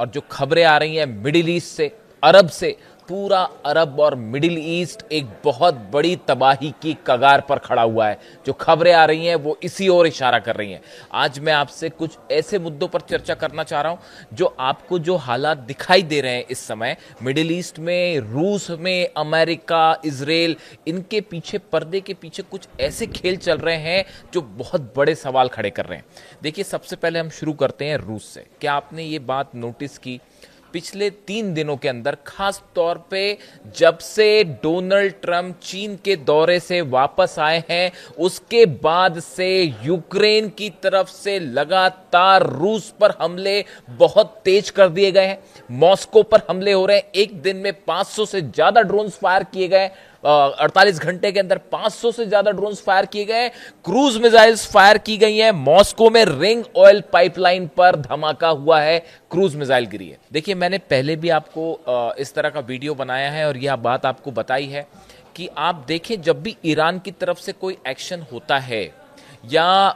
और जो खबरें आ रही हैं मिडिल ईस्ट से, अरब से, पूरा अरब और मिडिल ईस्ट एक बहुत बड़ी तबाही की कगार पर खड़ा हुआ है। जो खबरें आ रही हैं वो इसी ओर इशारा कर रही हैं। आज मैं आपसे कुछ ऐसे मुद्दों पर चर्चा करना चाह रहा हूं जो आपको जो हालात दिखाई दे रहे हैं इस समय मिडिल ईस्ट में, रूस में, अमेरिका, इजराइल, इनके पीछे, पर्दे के पीछे कुछ ऐसे खेल चल रहे हैं जो बहुत बड़े सवाल खड़े कर रहे हैं। देखिए, सबसे पहले हम शुरू करते हैं रूस से। क्या आपने ये बात नोटिस की, पिछले 3 दिनों के अंदर, खास तौर पे जब से डोनाल्ड ट्रंप चीन के दौरे से वापस आए हैं, उसके बाद से यूक्रेन की तरफ से लगातार रूस पर हमले बहुत तेज कर दिए गए हैं। मॉस्को पर हमले हो रहे हैं। एक दिन में 500 से ज्यादा ड्रोन्स फायर किए गए। 48 घंटे के अंदर 500 से ज्यादा ड्रोन्स फायर किए गए। क्रूज मिसाइल्स फायर की गई हैं। मॉस्को में रिंग ऑयल पाइपलाइन पर धमाका हुआ है, क्रूज मिसाइल गिरी है। देखिए, मैंने पहले भी आपको इस तरह का वीडियो बनाया है और यह बात आपको बताई है कि आप देखें, जब भी ईरान की तरफ से कोई एक्शन होता है या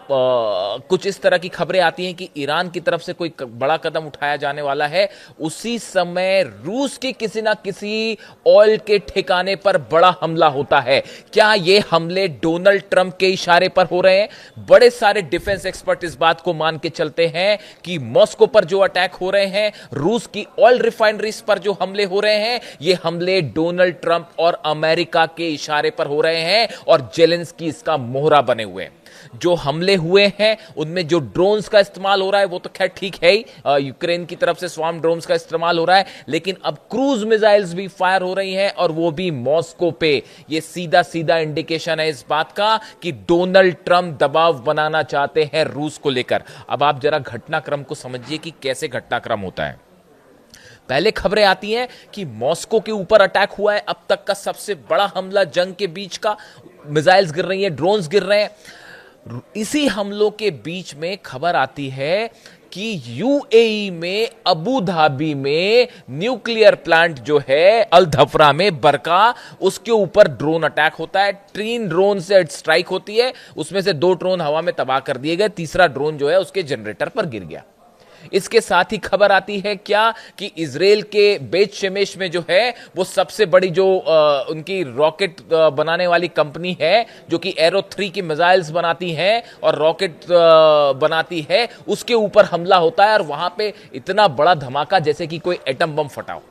कुछ इस तरह की खबरें आती हैं कि ईरान की तरफ से कोई बड़ा कदम उठाया जाने वाला है, उसी समय रूस के किसी ना किसी ऑयल के ठिकाने पर बड़ा हमला होता है। क्या ये हमले डोनाल्ड ट्रंप के इशारे पर हो रहे हैं? बड़े सारे डिफेंस एक्सपर्ट इस बात को मान के चलते हैं कि मॉस्को पर जो अटैक हो रहे हैं, रूस की ऑयल रिफाइनरीज पर जो हमले हो रहे हैं, ये हमले डोनाल्ड ट्रंप और अमेरिका के इशारे पर हो रहे हैं और जेलेंस्की इसका मोहरा बने हुए हैं। जो हमले हुए हैं उनमें जो ड्रोन्स का इस्तेमाल हो रहा है वो तो खैर ठीक है ही, यूक्रेन की तरफ से स्वार्म ड्रोन्स का इस्तेमाल हो रहा है, लेकिन अब क्रूज मिसाइल्स भी फायर हो रही हैं और वो भी मॉस्को पे। ये सीधा सीधा इंडिकेशन है इस बात का कि डोनाल्ड ट्रंप दबाव बनाना चाहते हैं रूस को लेकर। अब आप जरा घटनाक्रम को समझिए कि कैसे घटनाक्रम होता है। पहले खबरें आती हैं कि मॉस्को के ऊपर अटैक हुआ है, अब तक का सबसे बड़ा हमला जंग के बीच का। मिसाइल्स गिर रही हैं, ड्रोन्स गिर रहे हैं। इसी हमलों के बीच में खबर आती है कि यूएई में, अबू धाबी में न्यूक्लियर प्लांट जो है अल धफरा में, बरका, उसके ऊपर ड्रोन अटैक होता है। 3 ड्रोन से स्ट्राइक होती है, उसमें से 2 ड्रोन हवा में तबाह कर दिए गए, तीसरा ड्रोन जो है उसके जनरेटर पर गिर गया। इसके साथ ही खबर आती है क्या कि इजराइल के बेत शेमेश में जो है वो सबसे बड़ी जो उनकी रॉकेट बनाने वाली कंपनी है, जो कि एरो 3 की मिसाइल्स बनाती है और रॉकेट बनाती है, उसके ऊपर हमला होता है और वहां पे इतना बड़ा धमाका जैसे कि कोई एटम बम फटा हो,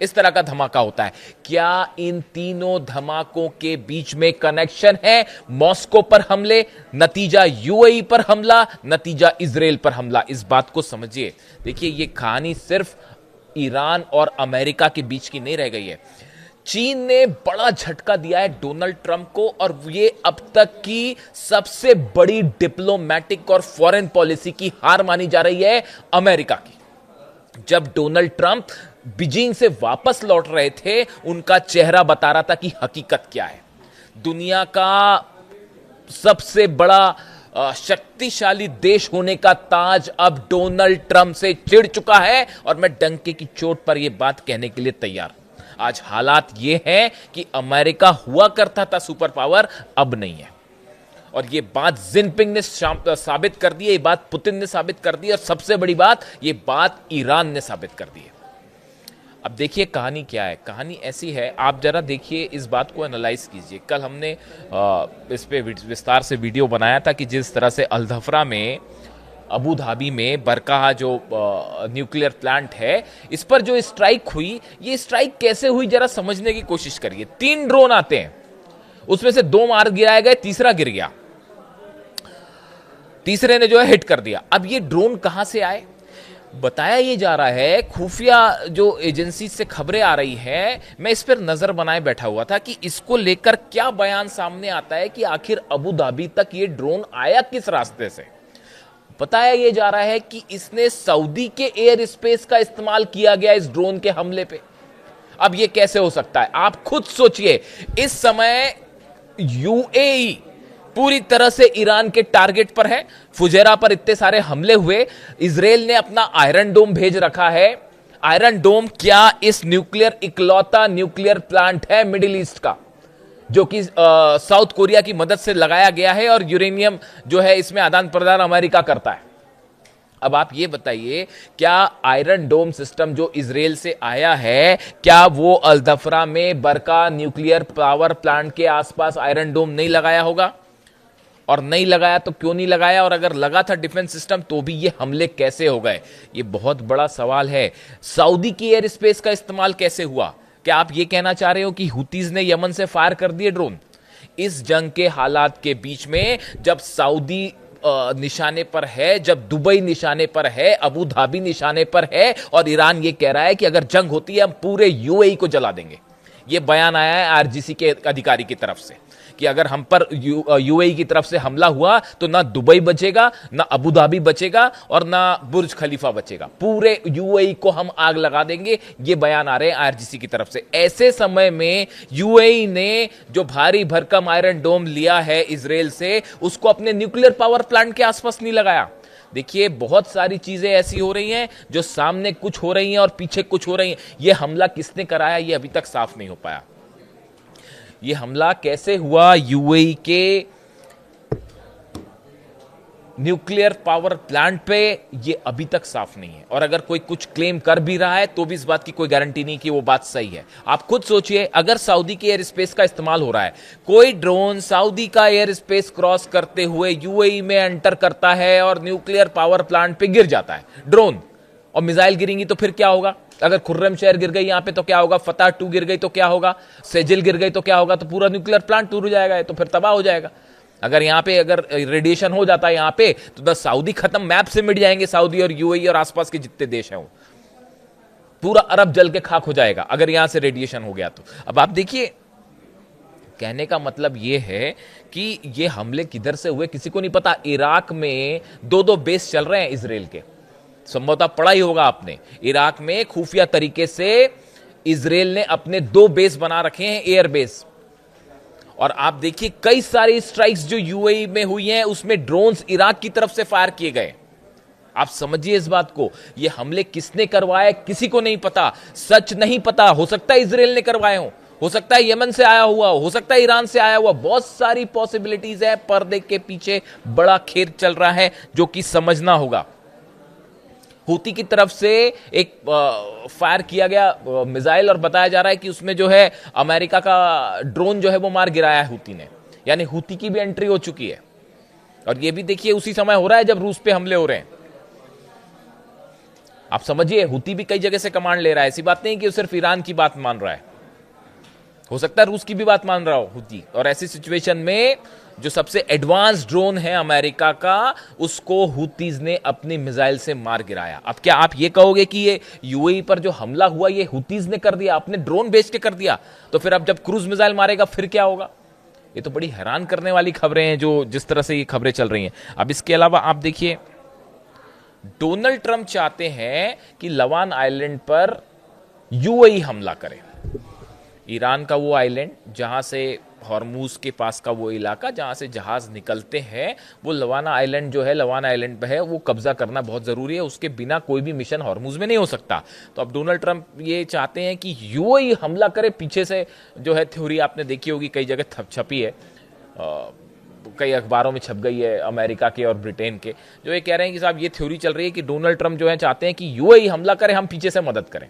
इस तरह का धमाका होता है। क्या इन तीनों धमाकों के बीच में कनेक्शन है? मॉस्को पर हमले, नतीजा यूएई पर हमला, नतीजा इजराइल पर हमला। इस बात को समझिए। देखिए, ये कहानी सिर्फ ईरान और अमेरिका के बीच की नहीं रह गई है। चीन ने बड़ा झटका दिया है डोनाल्ड ट्रंप को और ये अब तक की सबसे बड़ी डिप्लोमैटिक और फॉरेन पॉलिसी की हार मानी जा रही है अमेरिका की। जब डोनाल्ड ट्रंप बीजिंग से वापस लौट रहे थे, उनका चेहरा बता रहा था कि हकीकत क्या है। दुनिया का सबसे बड़ा शक्तिशाली देश होने का ताज अब डोनाल्ड ट्रंप से चिढ़ चुका है और मैं डंके की चोट पर यह बात कहने के लिए तैयार हूं। आज हालात यह हैं कि अमेरिका हुआ करता था सुपर पावर, अब नहीं है। और ये बात जिनपिंग ने साबित कर दी है, ये बात पुतिन ने साबित कर दी है और सबसे बड़ी बात, ये बात ईरान ने साबित कर दी है। अब देखिए कहानी क्या है। कहानी ऐसी है, आप जरा देखिए, इस बात को एनालाइज कीजिए। कल हमने इस पे विस्तार से वीडियो बनाया था कि जिस तरह से अल धफरा में, अबू धाबी में बरका जो न्यूक्लियर प्लांट है, इस पर जो स्ट्राइक हुई, ये स्ट्राइक कैसे हुई जरा समझने की कोशिश करिए। 3 ड्रोन आते हैं, उसमें से 2 मार गिराए गए, तीसरा गिर गया, तीसरे ने जो है हिट कर दिया। अब ये ड्रोन कहां से आए? बताया ये जा रहा है, खुफिया जो एजेंसी से खबरें आ रही हैं, मैं इस पर नजर बनाए बैठा हुआ था कि इसको लेकर क्या बयान सामने आता है कि आखिर अबू धाबी तक ये ड्रोन आया किस रास्ते से। बताया ये जा रहा है कि इसने सऊदी के एयर स्पेस का इस्तेमाल किया गया इस ड्रोन के हमले पे। अब ये कैसे हो सकता है? आप खुद सोचिए। इस समय यूएई पूरी तरह से ईरान के टारगेट पर है। फुजेरा पर इतने सारे हमले हुए, इजराइल ने अपना आयरन डोम भेज रखा है। आयरन डोम क्या इस न्यूक्लियर, इकलौता न्यूक्लियर प्लांट है मिडिल ईस्ट का, जो कि साउथ कोरिया की मदद से लगाया गया है और यूरेनियम जो है इसमें आदान प्रदान अमेरिका करता है। अब आप ये बताइए, क्या आयरन डोम सिस्टम जो इजराइल से आया है, क्या वो अल-दफरा में बरका न्यूक्लियर पावर प्लांट के आसपास आयरन डोम नहीं लगाया होगा? और नहीं लगाया तो क्यों नहीं लगाया? और अगर लगा था डिफेंस सिस्टम तो भी ये हमले कैसे हो गए? ये बहुत बड़ा सवाल है। सऊदी की एयर स्पेस का इस्तेमाल कैसे हुआ? क्या आप ये कहना चाह रहे हो कि हुतीज ने यमन से फायर कर दिए ड्रोन? इस जंग के हालात के बीच में जब सऊदी निशाने पर है, जब दुबई निशाने पर है, अबू धाबी निशाने पर है, और ईरान ये कह रहा है कि अगर जंग होती है हम पूरे यूएई को जला देंगे। ये बयान आया है आरजीसी के अधिकारी की तरफ से कि अगर हम पर यूएई की तरफ से हमला हुआ तो ना दुबई बचेगा, ना अबू धाबी बचेगा, और ना बुर्ज खलीफा बचेगा, पूरे यूएई को हम आग लगा देंगे। ये बयान आ रहे हैं आरजीसी की तरफ से। ऐसे समय में यूएई ने जो भारी भरकम आयरन डोम लिया है इजराइल से, उसको अपने न्यूक्लियर पावर प्लांट के आसपास नहीं लगाया। देखिए, बहुत सारी चीजें ऐसी हो रही हैं जो सामने कुछ हो रही हैं और पीछे कुछ हो रही हैं। यह हमला किसने कराया, यह अभी तक साफ नहीं हो पाया। यह हमला कैसे हुआ यूएई के न्यूक्लियर पावर प्लांट पे, ये अभी तक साफ नहीं है। और अगर कोई कुछ क्लेम कर भी रहा है तो भी इस बात की कोई गारंटी नहीं कि वो बात सही है। आप खुद सोचिए, अगर सऊदी के एयर स्पेस का इस्तेमाल हो रहा है, कोई ड्रोन सऊदी का एयर स्पेस क्रॉस करते हुए यूएई में एंटर करता है और न्यूक्लियर पावर प्लांट पे गिर जाता है ड्रोन, और मिसाइल गिरेंगी तो फिर क्या होगा? अगर खुर्रम शहर गिर गई यहां पे तो क्या होगा? फतह 2 गिर गई तो क्या होगा? सेजिल गिर गई तो क्या होगा? तो पूरा न्यूक्लियर प्लांट टूट जाएगा, तो फिर तबाह हो जाएगा। अगर यहां पे अगर रेडिएशन हो जाता है यहां पे, तो बस सऊदी खत्म, मैप से मिट जाएंगे सऊदी और यूएई और आसपास के जितने देश हैं वो। पूरा अरब जल के खाक हो जाएगा अगर यहां से रेडिएशन हो गया तो। अब आप देखिए, कहने का मतलब यह है कि ये हमले किधर से हुए किसी को नहीं पता। इराक में 2-2 बेस चल रहे हैं इजराइल के, संभवतः पढ़ा ही होगा आपने। इराक में खुफिया तरीके से इजराइल ने अपने 2 बेस बना रखे हैं, एयर बेस। और आप देखिए, कई सारी स्ट्राइक्स जो यूएई में हुई हैं उसमें ड्रोन्स इराक की तरफ से फायर किए गए। आप समझिए इस बात को। ये हमले किसने करवाए किसी को नहीं पता, सच नहीं पता। हो सकता है इजराइल ने करवाए हो सकता है यमन से आया हुआ हो सकता है ईरान से आया हुआ, बहुत सारी पॉसिबिलिटीज है। पर्दे के पीछे बड़ा खेल चल रहा है जो कि समझना होगा। हूती की तरफ से एक फायर किया गया मिसाइल, और बताया जा रहा है कि उसमें जो है अमेरिका का ड्रोन जो है वो मार गिराया है हूती ने। यानी हूती की भी एंट्री हो चुकी है। और ये भी देखिए उसी समय हो रहा है जब रूस पे हमले हो रहे हैं। आप समझिए, हूती भी कई जगह से कमांड ले रहा है। ऐसी बात नहीं कि वो सिर्फ ईरान की बात मान रहा है, हो सकता है रूस की भी बात मान रहा हो हूती। और ऐसी सिचुएशन में जो सबसे एडवांस ड्रोन है अमेरिका का, उसको हूतीज ने अपनी मिसाइल से मार गिराया। अब क्या आप ये कहोगे कि ये यूएई पर जो हमला हुआ ये हूतीज ने कर दिया, अपने ड्रोन भेज के कर दिया? तो फिर अब जब क्रूज मिसाइल मारेगा फिर क्या होगा? ये तो बड़ी हैरान करने वाली खबरें हैं जो जिस तरह से ये खबरें चल रही हैं। अब इसके अलावा आप देखिए, डोनाल्ड ट्रंप चाहते हैं कि लवान आइलैंड पर यूएई हमला करे। ईरान का वो आइलैंड जहां से हॉर्मूज के पास का वो इलाका जहां से जहाज निकलते हैं, वो लवाना आइलैंड जो है, लवाना आइलैंड पे है, वो कब्जा करना बहुत जरूरी है। उसके बिना कोई भी मिशन हॉर्मूज में नहीं हो सकता। तो अब डोनाल्ड ट्रंप ये चाहते हैं कि यूएई हमला करे पीछे से। जो है थ्योरी आपने देखी होगी, कई जगह छपी है, कई अखबारों में छप गई है अमेरिका के और ब्रिटेन के, जो ये कह रहे हैं कि साहब ये थ्योरी चल रही है कि डोनाल्ड ट्रंप जो है चाहते हैं कि यूएई हमला करे, हम पीछे से मदद करें।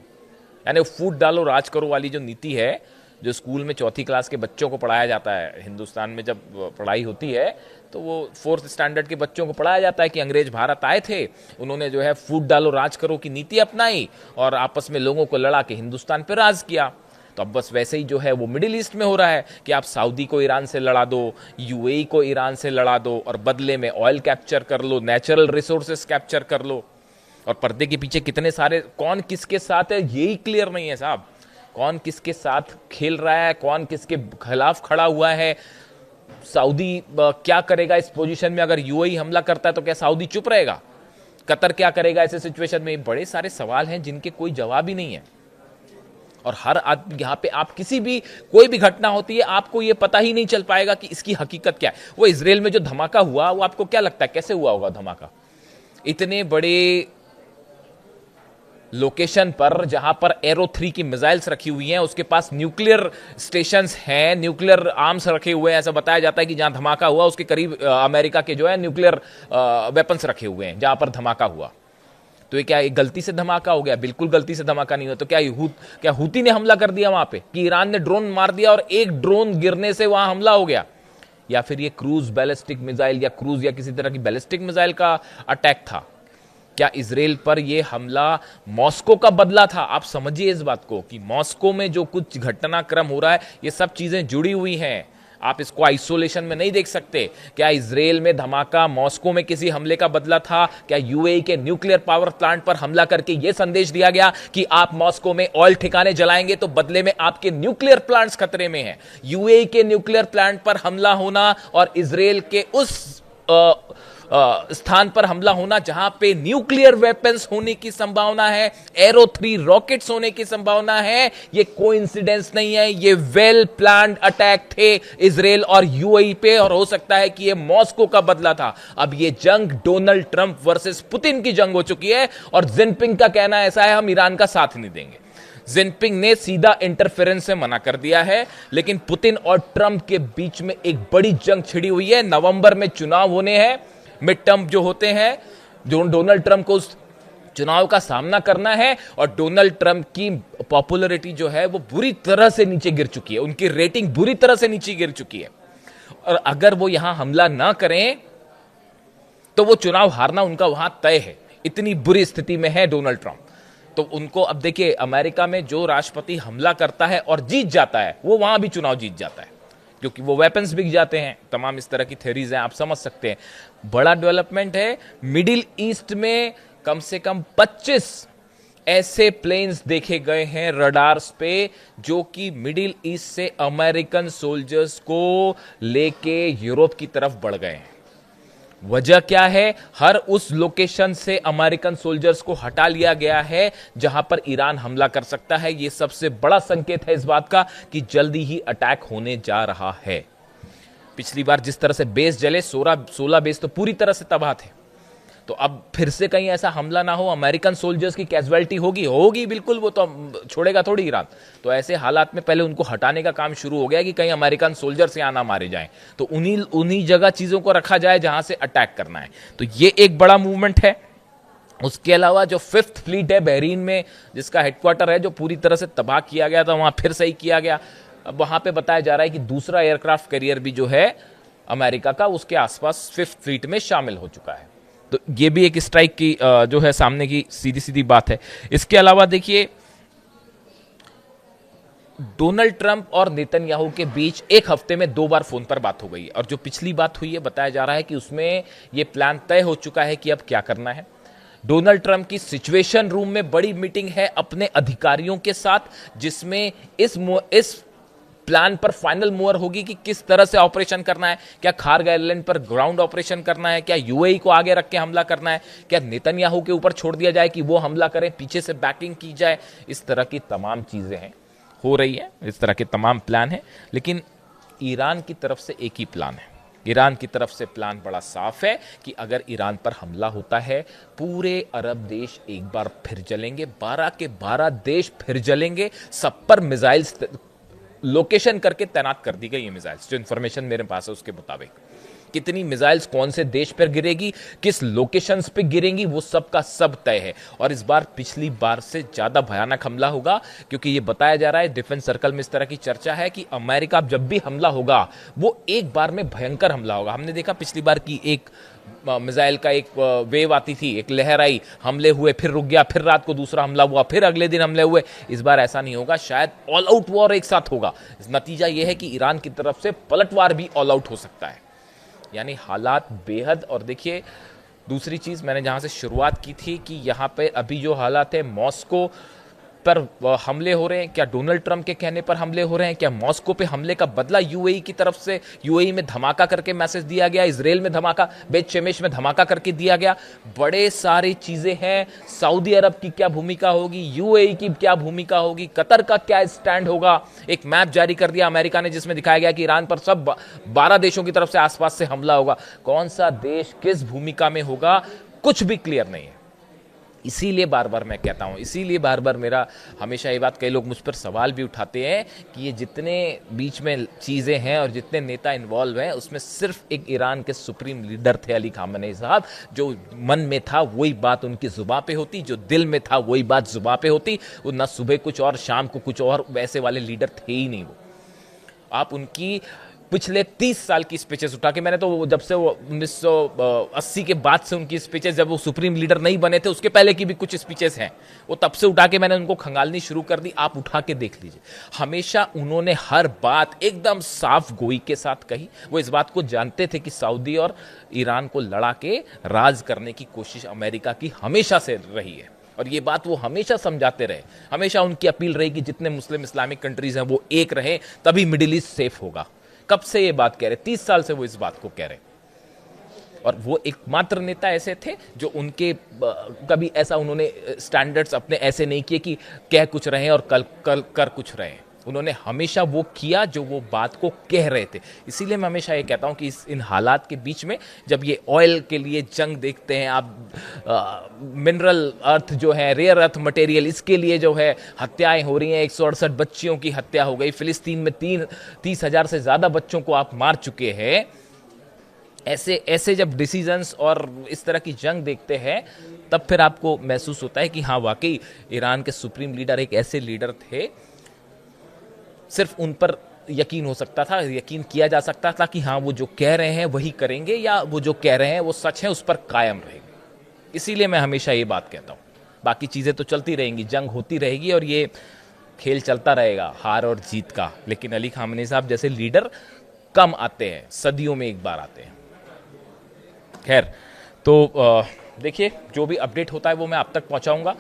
यानी फूट डालो राज करो वाली जो नीति है, जो स्कूल में 4th क्लास के बच्चों को पढ़ाया जाता है, हिंदुस्तान में जब पढ़ाई होती है तो वो 4th स्टैंडर्ड के बच्चों को पढ़ाया जाता है कि अंग्रेज भारत आए थे, उन्होंने जो है फूट डालो राज करो की नीति अपनाई और आपस में लोगों को लड़ा के हिंदुस्तान पर राज किया। तो अब बस वैसे ही जो है वो मिडिल ईस्ट में हो रहा है कि आप सऊदी को ईरान से लड़ा दो, यूएई को ईरान से लड़ा दो, और बदले में ऑयल कैप्चर कर लो, नेचुरल रिसोर्सेस कैप्चर कर लो। और पर्दे के पीछे कितने सारे, कौन किसके साथ है यही क्लियर नहीं है साहब। कौन किसके साथ खेल रहा है, कौन किसके खिलाफ खड़ा हुआ है। सऊदी क्या करेगा इस पोजीशन में? अगर यूएई हमला करता है तो क्या सऊदी चुप रहेगा? कतर क्या करेगा ऐसे सिचुएशन में? बड़े सारे सवाल हैं जिनके कोई जवाब ही नहीं है। और हर आदमी यहाँ पे, आप किसी भी कोई भी घटना होती है आपको ये पता ही नहीं चल पाएगा कि इसकी हकीकत क्या है। वो इजराइल में जो धमाका हुआ, वो आपको क्या लगता है कैसे हुआ होगा धमाका? इतने बड़े लोकेशन पर जहां पर एरो 3 की मिसाइल्स रखी हुई हैं, उसके पास न्यूक्लियर स्टेशंस हैं, न्यूक्लियर आर्म्स रखे हुए हैं। ऐसा बताया जाता है कि जहां धमाका हुआ उसके करीब अमेरिका के जो है न्यूक्लियर वेपन्स रखे हुए हैं जहां पर धमाका हुआ। तो ये क्या एक गलती से धमाका हो गया? बिल्कुल गलती से धमाका नहीं हुआ। तो क्या हूती ने हमला कर दिया वहां पे, कि ईरान ने ड्रोन मार दिया और एक ड्रोन गिरने से वहां हमला हो गया? या फिर ये क्रूज बैलिस्टिक मिसाइल या क्रूज या किसी तरह की बैलिस्टिक मिसाइल का अटैक था? क्या इजराइल पर यह हमला मॉस्को का बदला था? आप समझिए इस बात को कि मॉस्को में जो कुछ घटनाक्रम हो रहा है, ये सब चीजें जुड़ी हुई हैं। आप इसको आइसोलेशन में नहीं देख सकते। क्या इजराइल में धमाका मॉस्को में किसी हमले का बदला था? क्या यूएई के न्यूक्लियर पावर प्लांट पर हमला करके यह संदेश दिया गया कि आप मॉस्को में ऑयल ठिकाने जलाएंगे तो बदले में आपके न्यूक्लियर प्लांट्स खतरे में हैं? यूएई के न्यूक्लियर प्लांट पर हमला होना और इजराइल के उस स्थान पर हमला होना जहां पे न्यूक्लियर वेपन्स होने की संभावना है, एरो 3 रॉकेट्स होने की संभावना है, ये कोइंसिडेंस नहीं है, ये वेल प्लान्ड अटैक थे इजराइल और यूएई पे, और हो सकता है कि ये मॉस्को का बदला था। अब ये जंग डोनाल्ड ट्रंप वर्सेस पुतिन की जंग हो चुकी है, और जिनपिंग का कहना ऐसा है हम ईरान का साथ नहीं देंगे। जिनपिंग ने सीधा इंटरफेरेंस से मना कर दिया है, लेकिन पुतिन और ट्रंप के बीच में एक बड़ी जंग छिड़ी हुई है। नवंबर में चुनाव होने हैं, मिड टर्म जो होते हैं, जो डोनाल्ड ट्रंप को उस चुनाव का सामना करना है, और डोनाल्ड ट्रंप की पॉपुलैरिटी जो है वो बुरी तरह से नीचे गिर चुकी है, उनकी रेटिंग बुरी तरह से नीचे गिर चुकी है, और अगर वो यहां हमला ना करें तो वो चुनाव हारना उनका वहां तय है। इतनी बुरी स्थिति में है डोनाल्ड ट्रंप। तो उनको अब देखिए, अमेरिका में जो राष्ट्रपति हमला करता है और जीत जाता है, वो वहां भी चुनाव जीत जाता है, क्योंकि वो वेपन्स बिक जाते हैं। तमाम इस तरह की थ्योरीज हैं, आप समझ सकते हैं। बड़ा डेवलपमेंट है मिडिल ईस्ट में, कम से कम 25 ऐसे प्लेन्स देखे गए हैं रडार्स पे जो कि मिडिल ईस्ट से अमेरिकन सोल्जर्स को लेके यूरोप की तरफ बढ़ गए हैं। वजह क्या है? हर उस लोकेशन से अमेरिकन सोल्जर्स को हटा लिया गया है जहां पर ईरान हमला कर सकता है। यह सबसे बड़ा संकेत है इस बात का कि जल्दी ही अटैक होने जा रहा है। पिछली बार जिस तरह से बेस जले, 16 बेस तो पूरी तरह से तबाह थे, तो अब फिर से कहीं ऐसा हमला ना हो, अमेरिकन सोल्जर्स की कैजुअलिटी होगी बिल्कुल, वो तो छोड़ेगा थोड़ी ईरान। तो ऐसे हालात में पहले उनको हटाने का काम शुरू हो गया कि कहीं अमेरिकन सोल्जर्स यहां ना मारे जाएं, तो उन्हीं जगह चीजों को रखा जाए जहां से अटैक करना है। तो ये एक बड़ा मूवमेंट है। उसके अलावा जो 5th फ्लीट है बहरीन में, जिसका हेडक्वार्टर है, जो पूरी तरह से तबाह किया गया था, वहां फिर सही किया गया। अब वहां पे बताया जा रहा है कि दूसरा एयरक्राफ्ट कैरियर भी जो है अमेरिका का, उसके आसपास 5th फ्लीट में शामिल हो चुका है। तो ये भी एक स्ट्राइक की जो है सामने की सीधी सीधी बात है। इसके अलावा देखिए, डोनाल्ड ट्रंप और नेतन्याहू के बीच एक हफ्ते में 2 बार फोन पर बात हो गई है, और जो पिछली बात हुई है, बताया जा रहा है कि उसमें यह प्लान तय हो चुका है कि अब क्या करना है। डोनाल्ड ट्रंप की सिचुएशन रूम में बड़ी मीटिंग है अपने अधिकारियों के साथ, जिसमें इस प्लान पर फाइनल मूवर होगी कि किस तरह से ऑपरेशन करना है। क्या खार्ग आइलैंड पर ग्राउंड ऑपरेशन करना है? क्या यूएई को आगे रख के हमला करना है? क्या नेतन्याहू के ऊपर छोड़ दिया जाए कि वो हमला करें, पीछे से बैकिंग की जाए? इस तरह की तमाम चीजें हैं, हो रही है, इस तरह के तमाम प्लान हैं। लेकिन ईरान की तरफ से एक ही प्लान है। ईरान की तरफ से प्लान बड़ा साफ है कि अगर ईरान पर हमला होता है, पूरे अरब देश एक बार फिर जलेंगे, 12 के 12 देश फिर जलेंगे। सब पर मिसाइल्स लोकेशन करके तैनात कर दी गई है। मिसाइल्स, जो इंफॉर्मेशन मेरे पास है उसके मुताबिक, कितनी मिसाइल्स कौन से देश पर गिरेगी, किस लोकेशंस पे गिरेंगी, वो सब का सब तय है। और इस बार पिछली बार से ज्यादा भयानक हमला होगा, क्योंकि ये बताया जा रहा है, डिफेंस सर्कल में इस तरह की चर्चा है कि अमेरिका जब भी हमला होगा वो एक बार में भयंकर हमला होगा। हमने देखा पिछली बार की एक मिसाइल का एक वेव आती थी, एक लहर आई, हमले हुए, फिर रुक गया, फिर रात को दूसरा हमला हुआ, फिर अगले दिन हमले हुए। इस बार ऐसा नहीं होगा, शायद ऑल आउट वॉर एक साथ होगा। नतीजा यह है कि ईरान की तरफ से पलटवार भी ऑल आउट हो सकता है। यानी हालात बेहद। और देखिए, दूसरी चीज मैंने जहां से शुरुआत की थी कि यहां पे अभी जो हालात है, मॉस्को पर हमले हो रहे हैं, क्या डोनाल्ड ट्रंप के कहने पर हमले हो रहे हैं? क्या मॉस्को पे हमले का बदला यूएई की तरफ से, यूएई में धमाका करके मैसेज दिया गया, इजराइल में धमाका, बेत शेमेश में धमाका करके दिया गया? बड़े सारी चीजें हैं। सऊदी अरब की क्या भूमिका होगी, यूएई की क्या भूमिका होगी, कतर का क्या स्टैंड होगा? एक मैप जारी कर दिया अमेरिका ने, जिसमें दिखाया गया कि ईरान पर सब 12 देशों की तरफ से आसपास से हमला होगा। कौन सा देश किस भूमिका में होगा, कुछ भी क्लियर नहीं है। इसीलिए बार बार मैं कहता हूँ, इसीलिए बार बार मेरा हमेशा ये बात, कई लोग मुझ पर सवाल भी उठाते हैं कि ये जितने बीच में चीज़ें हैं और जितने नेता इन्वॉल्व हैं, उसमें सिर्फ एक ईरान के सुप्रीम लीडर थे अली खामेनी साहब, जो मन में था वही बात उनकी जुबां पे होती, जो दिल में था वही बात जुबां पे होती। वो ना सुबह कुछ और शाम को कुछ और, वैसे वाले लीडर थे ही नहीं वो। आप उनकी पिछले 30 साल की स्पीचेस उठा के, मैंने तो जब से वो 1980 के बाद से उनकी स्पीचेस, जब वो सुप्रीम लीडर नहीं बने थे उसके पहले की भी कुछ स्पीचेस हैं, वो तब से उठा के मैंने उनको खंगालनी शुरू कर दी। आप उठा के देख लीजिए, हमेशा उन्होंने हर बात एकदम साफ गोई के साथ कही। वो इस बात को जानते थे कि सऊदी और ईरान को लड़ा के राज करने की कोशिश अमेरिका की हमेशा से रही है, और ये बात वो हमेशा समझाते रहे। हमेशा उनकी अपील रही कि जितने मुस्लिम इस्लामिक कंट्रीज हैं वो एक रहे, तभी मिडिल ईस्ट सेफ होगा। कब से ये बात कह रहे? 30 साल से वो इस बात को कह रहे। और वो एकमात्र नेता ऐसे थे जो उनके कभी ऐसा उन्होंने स्टैंडर्ड्स अपने ऐसे नहीं किए कि कह कुछ रहे और कल कर कुछ रहे। उन्होंने हमेशा वो किया जो वो बात को कह रहे थे। इसीलिए मैं हमेशा ये कहता हूँ कि इन हालात के बीच में जब ये ऑयल के लिए जंग देखते हैं आप, मिनरल अर्थ जो है, रेयर अर्थ मटेरियल, इसके लिए जो है हत्याएं हो रही हैं, 168 बच्चियों की हत्या हो गई, फिलिस्तीन में 30,000 से ज़्यादा बच्चों को आप मार चुके हैं। ऐसे जब डिसीजंस और इस तरह की जंग देखते हैं, तब फिर आपको महसूस होता है कि हाँ, वाकई ईरान के सुप्रीम लीडर एक ऐसे लीडर थे, सिर्फ उन पर यकीन हो सकता था, यकीन किया जा सकता था कि हाँ, वो जो कह रहे हैं वही करेंगे, या वो जो कह रहे हैं वो सच है, उस पर कायम रहेंगे। इसीलिए मैं हमेशा ये बात कहता हूँ। बाकी चीज़ें तो चलती रहेंगी, जंग होती रहेगी और ये खेल चलता रहेगा, हार और जीत का। लेकिन अली खामेनी साहब जैसे लीडर कम आते हैं, सदियों में एक बार आते हैं। खैर, तो देखिए, जो भी अपडेट होता है वो मैं आप तक पहुंचाऊंगा।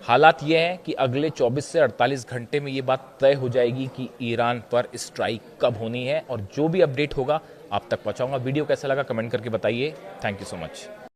हालात ये हैं कि अगले 24 से 48 घंटे में ये बात तय हो जाएगी कि ईरान पर स्ट्राइक कब होनी है, और जो भी अपडेट होगा आप तक पहुंचाऊंगा। वीडियो कैसा लगा कमेंट करके बताइए। Thank you so much.